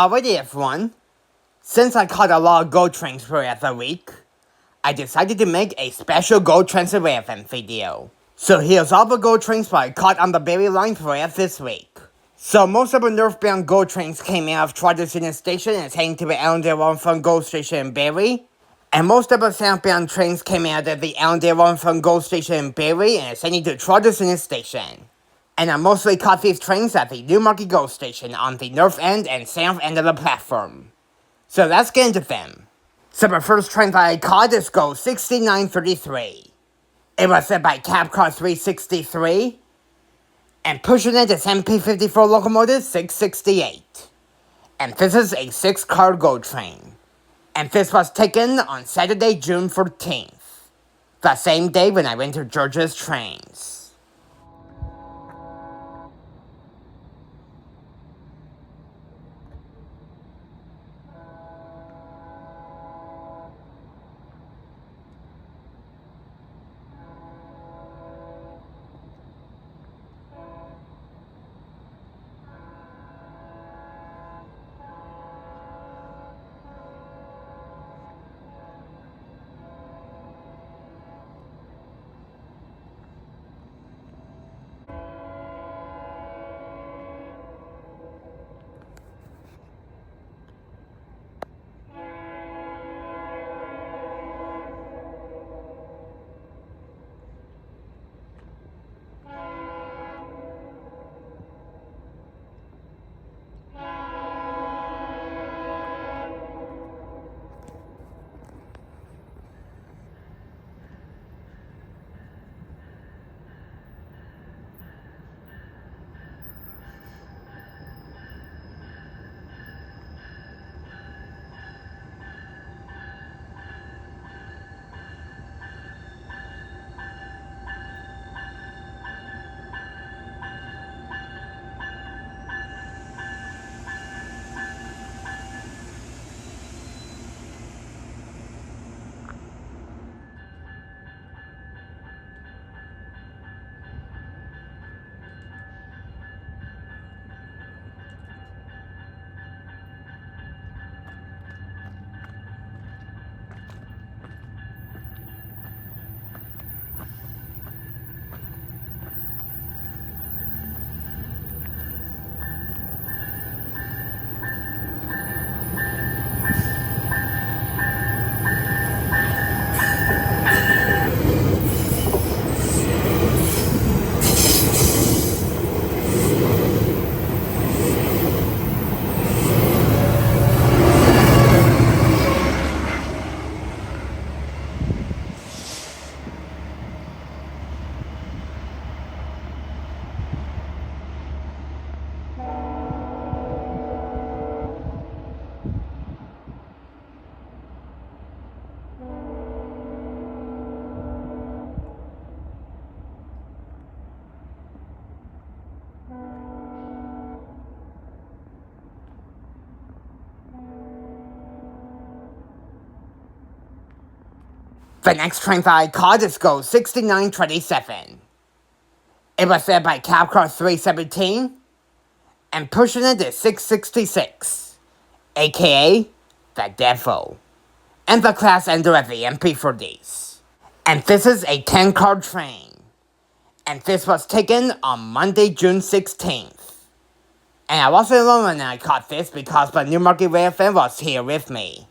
Alrighty everyone, since I caught a lot of GO trains throughout the week, I decided to make a special GO trains and Railfan video. So here's all the GO trains that I caught on the Barrie line throughout this week. So most of the northbound GO trains came out of Tradition Station and is heading to the Allendale from GO Station in Barrie. And most of the southbound trains came out of the Allendale from GO Station in Barrie and is heading to Tradition Station. And I mostly caught these trains at the Newmarket GO Station on the north end and south end of the platform. So let's get into them. So the first train that I caught is GO 6933. It was set by Cab Car 363. And pushing it is MP54 locomotive 668. And this is a 6-car GO train. And this was taken on Saturday, June 14th. The same day when I went to Georgia's trains. The next train that I caught is GO 6927. It was set by Cab Car 317, and pushing it is 666, aka the Devil, and the class ender at the MP40s. And this is a 10-car train, and this was taken on Monday, June 16th. And I wasn't alone when I caught this because the Newmarket Railfan was here with me.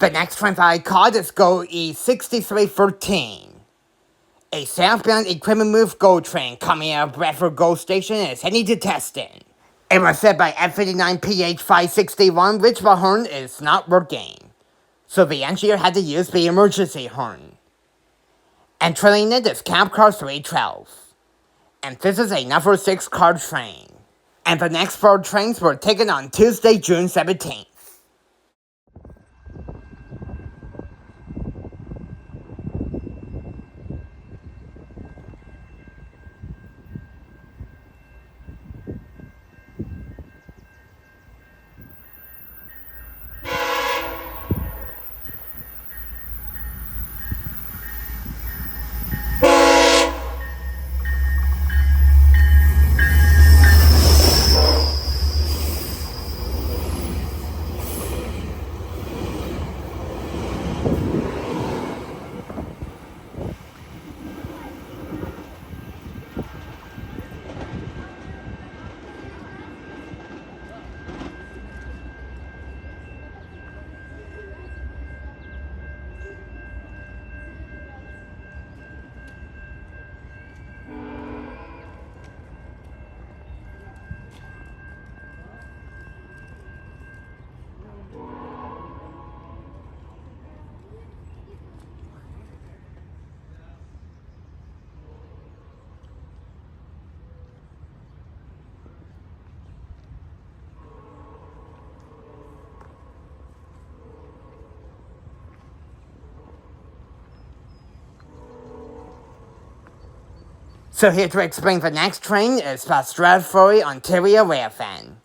The next train that I caught is Go E6313. A southbound equipment move GO train coming out of Bradford GO station and is heading to Teston. It was said by F59PH561 which the horn is not working, so the engineer had to use the emergency horn. And trailing it is cab car 312. And this is a number 6 car train. And the next 4 trains were taken on Tuesday, June 17th. So here to explain the next train is the Stratford, Ontario Railfan.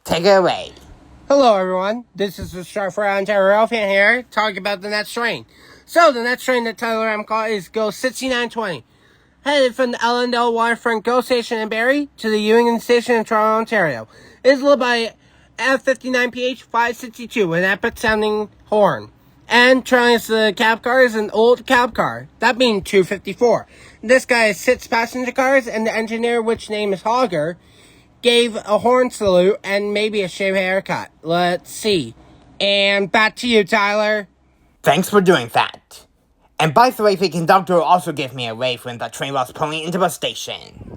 Take it away. Hello everyone, this is the Stratford, Ontario Railfan here, talking about the next train. So the next train that Tyler Ram caught is Go 6920. Headed from the Ellendale Waterfront GO station in Barrie to the Ewing station in Toronto, Ontario. It is led by F59PH562 with an epic sounding horn. And trailing us the cab car is an old cab car, that being 254. This guy has 6 passenger cars, and the engineer, which name is Hogger, gave a horn salute and maybe a shave haircut. Let's see. And back to you, Tyler. Thanks for doing that. And by the way, the conductor also gave me a wave when the train was pulling into the station.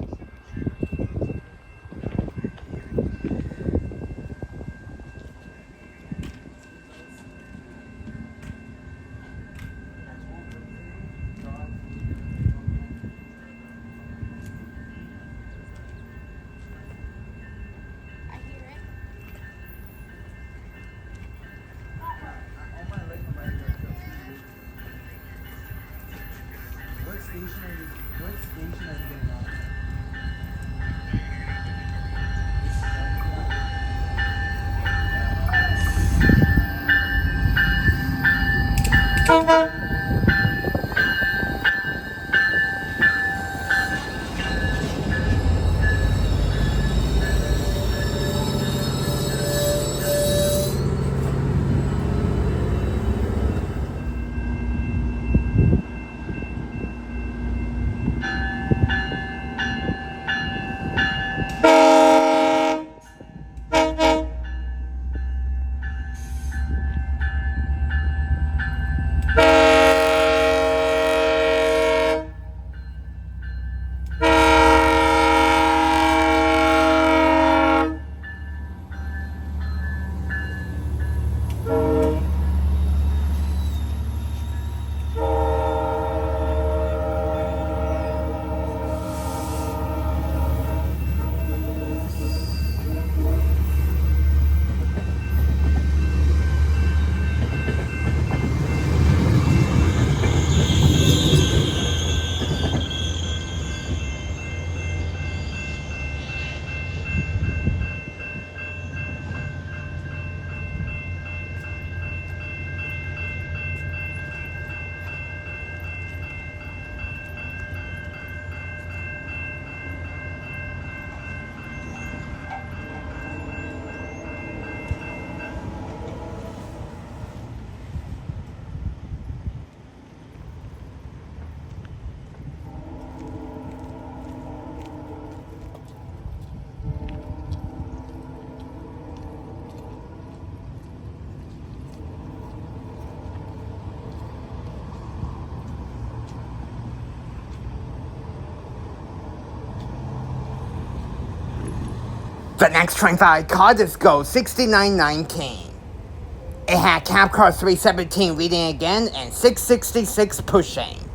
What station are you getting on? The next train that I caught is Go 6919. It had cab car 317 reading again and 666 pushing.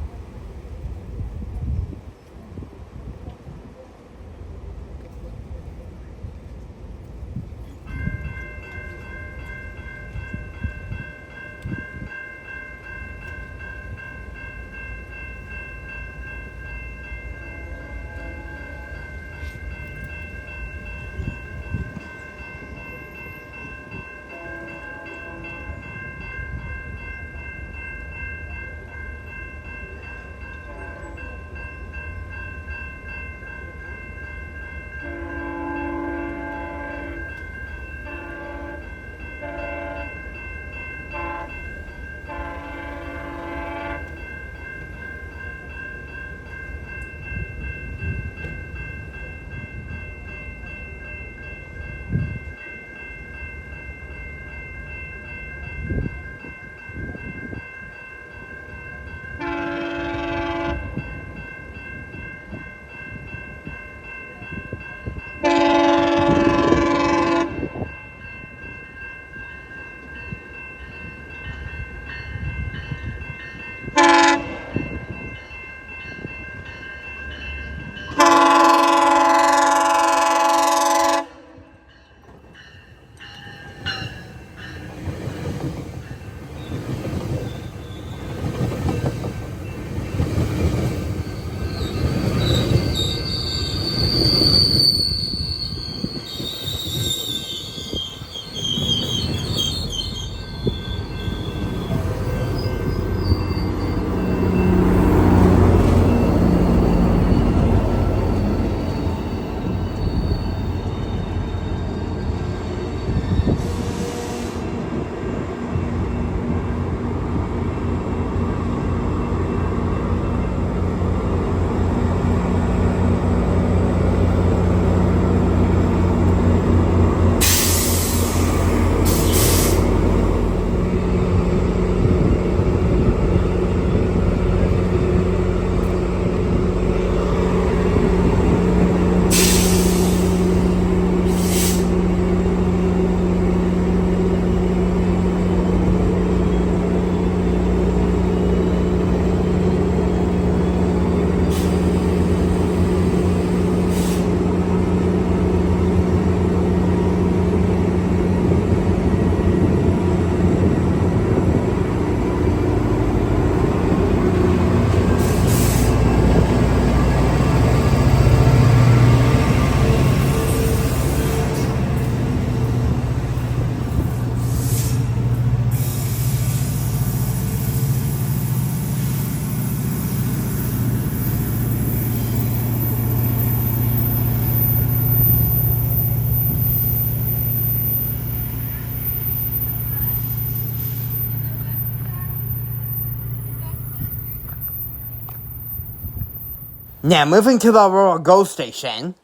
Now moving to the Aurora GO station.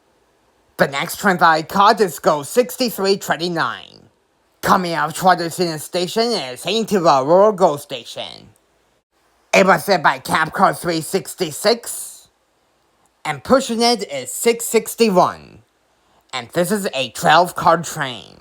The next train that I caught is Go 6329. Coming out of Trotter City Station and is heading to the Aurora GO station. It was set by cab car 366. And pushing it is 661. And this is a 12-car train.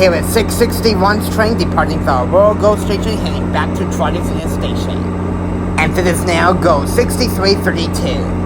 here is 661's train departing the Aurora GO station heading back to Tradition Station. And this is now GO 6332.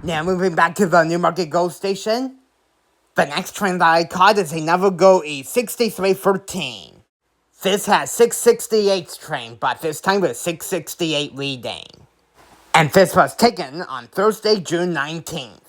Now moving back to the Newmarket GO station. The next train that I caught is another GO E6313. This has 668's train, but this time with 668 reading. And this was taken on Thursday, June 19th.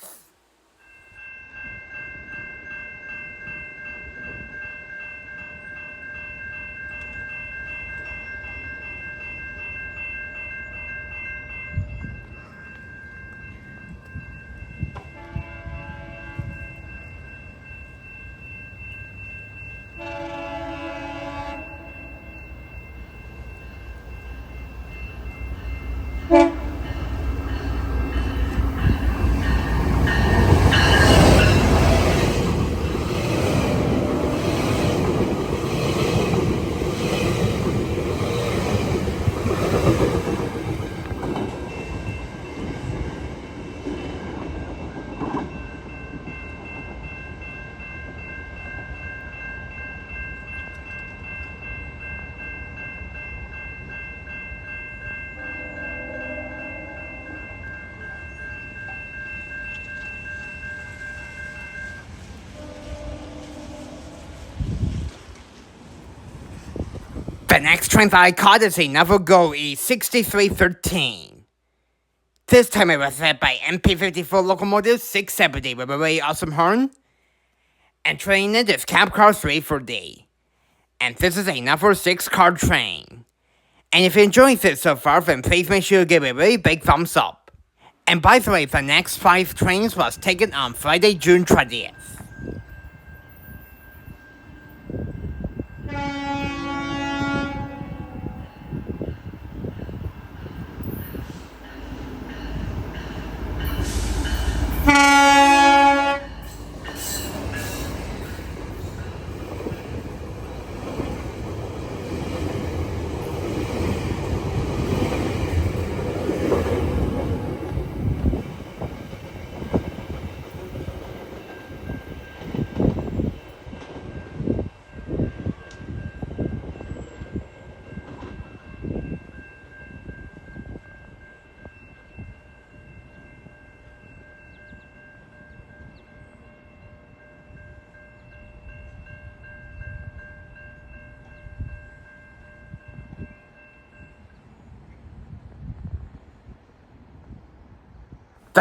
The next train that I caught is another GO E6313. This time it was led by MP54 locomotive 670 with a very awesome horn. And train it is cab car 340. And this is another 6-car train. And if you enjoyed this so far, then please make sure to give it a really big thumbs up. And by the way, the next 5 trains was taken on Friday, June 20th.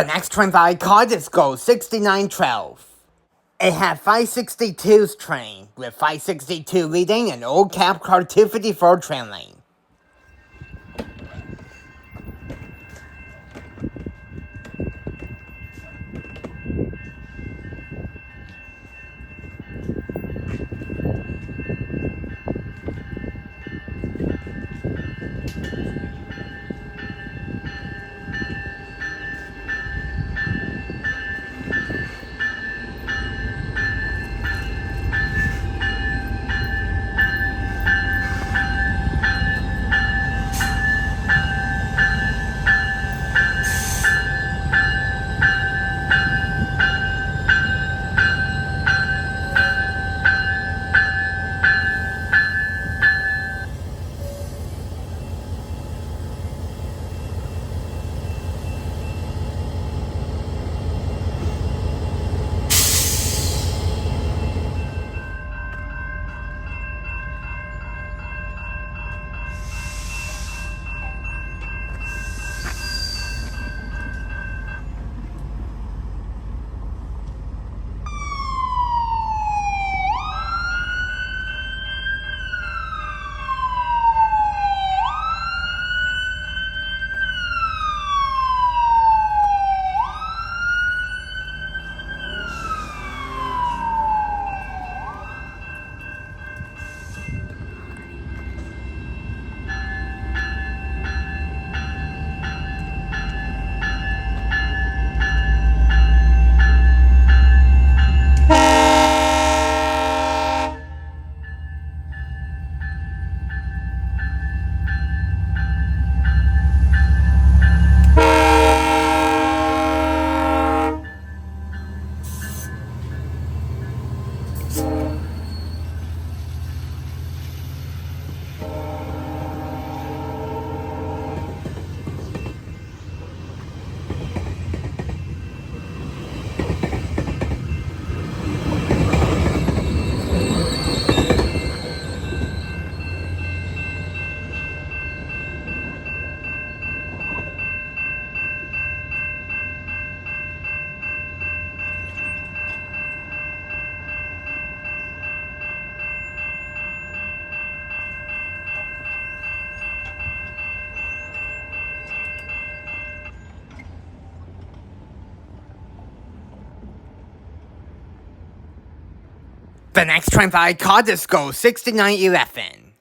The next train that I caught is Go 6912. It had 562's train, with 562 leading an old cab car 254 train lane. The next train that I caught is Go 6911.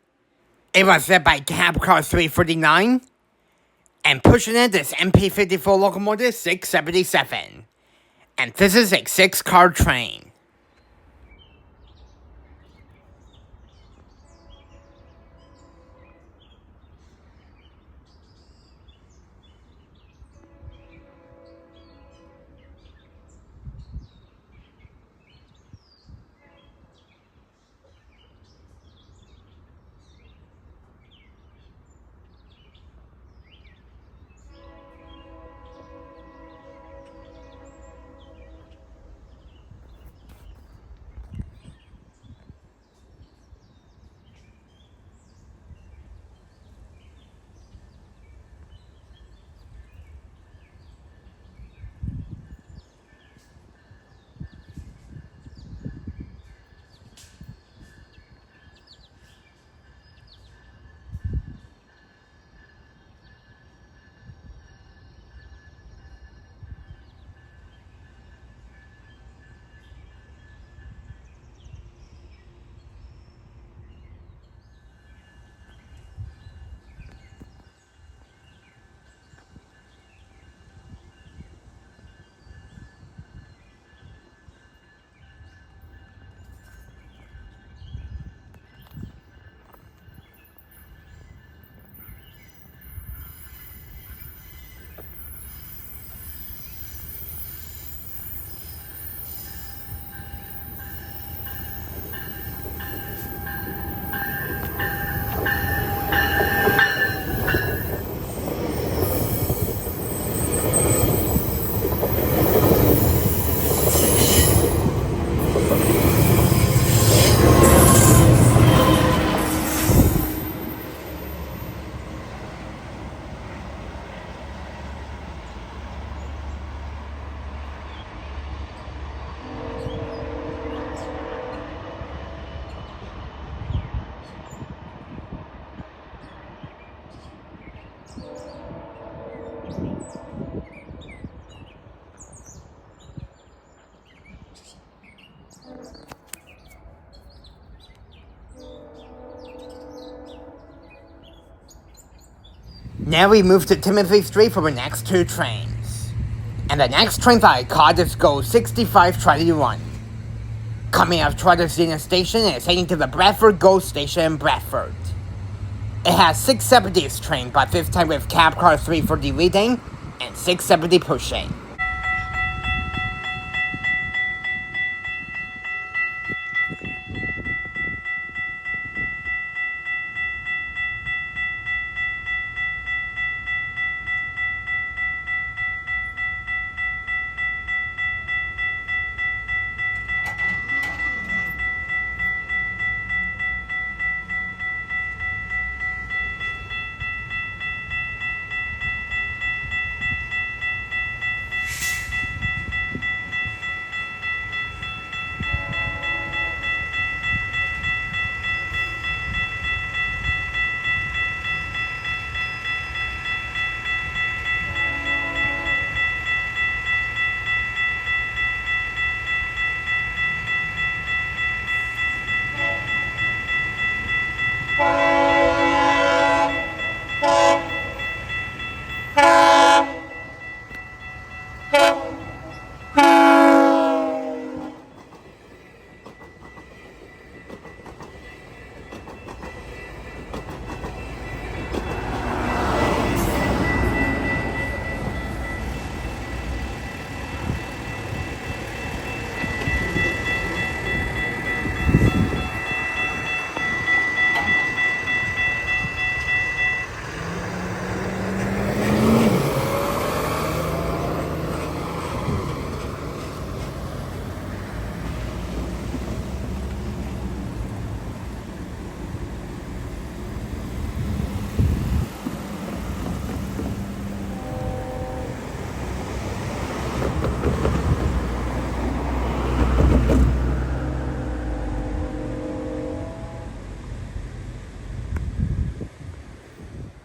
It was led by cab car 349, and pushing it is MP54 locomotive 677. And this is a 6-car train. Now we move to Timothy Street for the next two trains. And the next train that I caught is Go 6521. Coming out of Trollhättan Station and is heading to the Bradford GO station in Bradford. It has 670s train, but this time with cab car 340 leading and 670 pushing.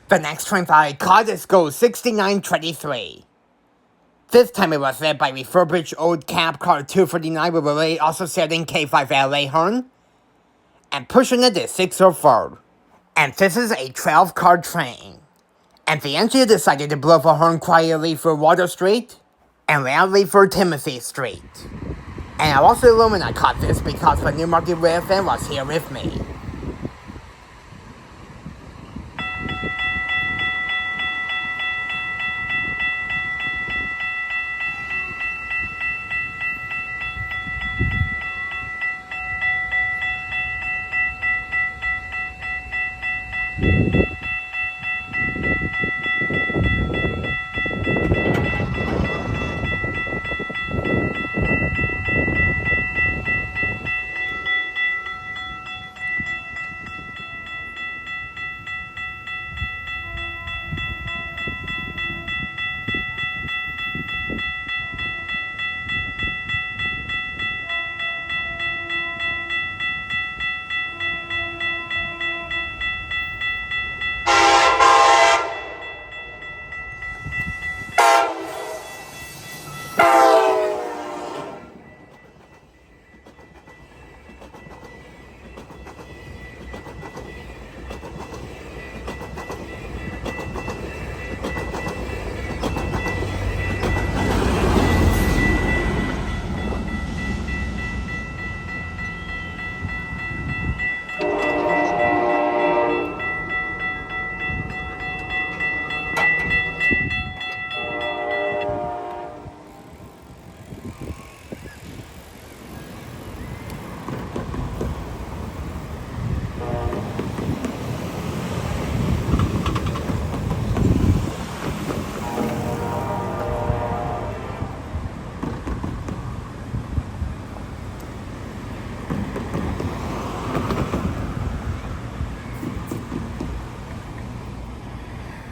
The next train that I caught is Go 6923. This time it was led by refurbished old cab car 249 with relay also serving K5LA Horn, and pushing it is 604. And this is a 12-car train. And the engineer decided to blow the horn quietly for Water Street and loudly for Timothy Street. And I was alone when I caught this because the Newmarket Railfan was here with me.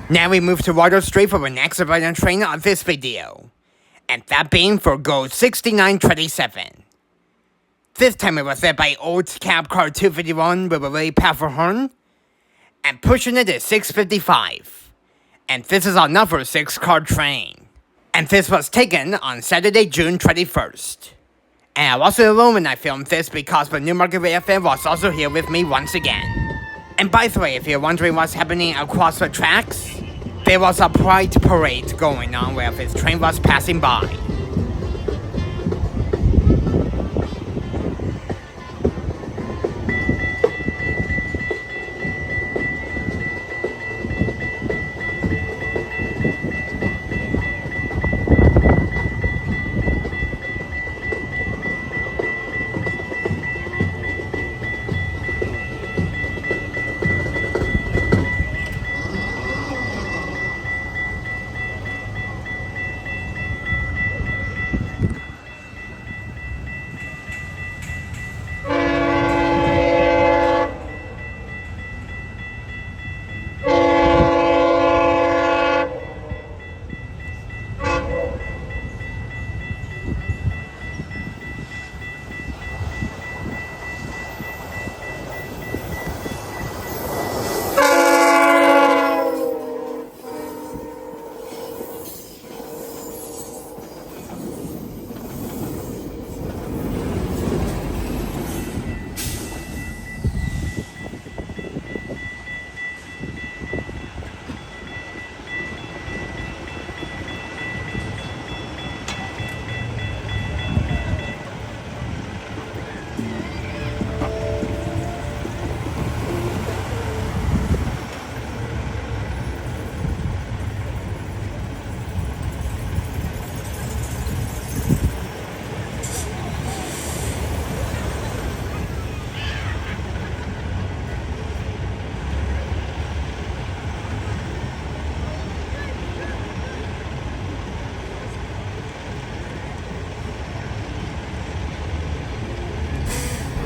Now we move to Water Street for the next abandoned train on this video, and that being for Go 6927. This time it was led by old cab car 251 with a really powerful horn, and pushing it is 655. And this is another 6-car train. And this was taken on Saturday, June 21st. And I wasn't alone when I filmed this because the Newmarket Railfan was also here with me once again. And by the way, if you're wondering what's happening across the tracks, There was a pride parade going on where his train was passing by.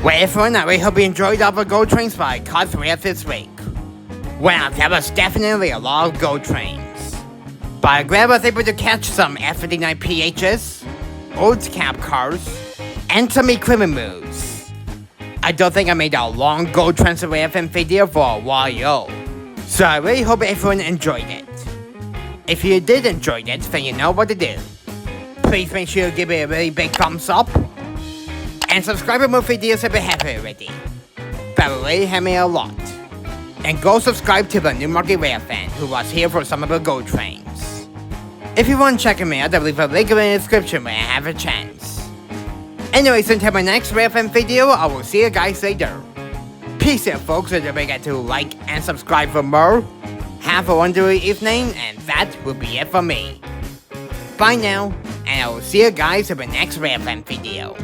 Well, everyone, I really hope you enjoyed our GO trains by caught throughout this week. Well, that was definitely a lot of GO trains. But I'm glad I was able to catch some F59 PHs, old cab cars, and some equipment moves. I don't think I made a long GO trains railfan video for a while, so I really hope everyone enjoyed it. If you did enjoy it, then you know what to do. Please make sure you give it a really big thumbs up, and subscribe for more videos if you haven't already. That will really help me a lot. And go subscribe to the Newmarket Railfan, who was here for some of the GO trains. If you want to check him out, I'll leave a link in the description when I have a chance. Anyways, until my next Railfan video, I will see you guys later. Peace out, folks, and don't forget to like and subscribe for more. Have a wonderful evening, and that will be it for me. Bye now, and I will see you guys in the next Railfan video.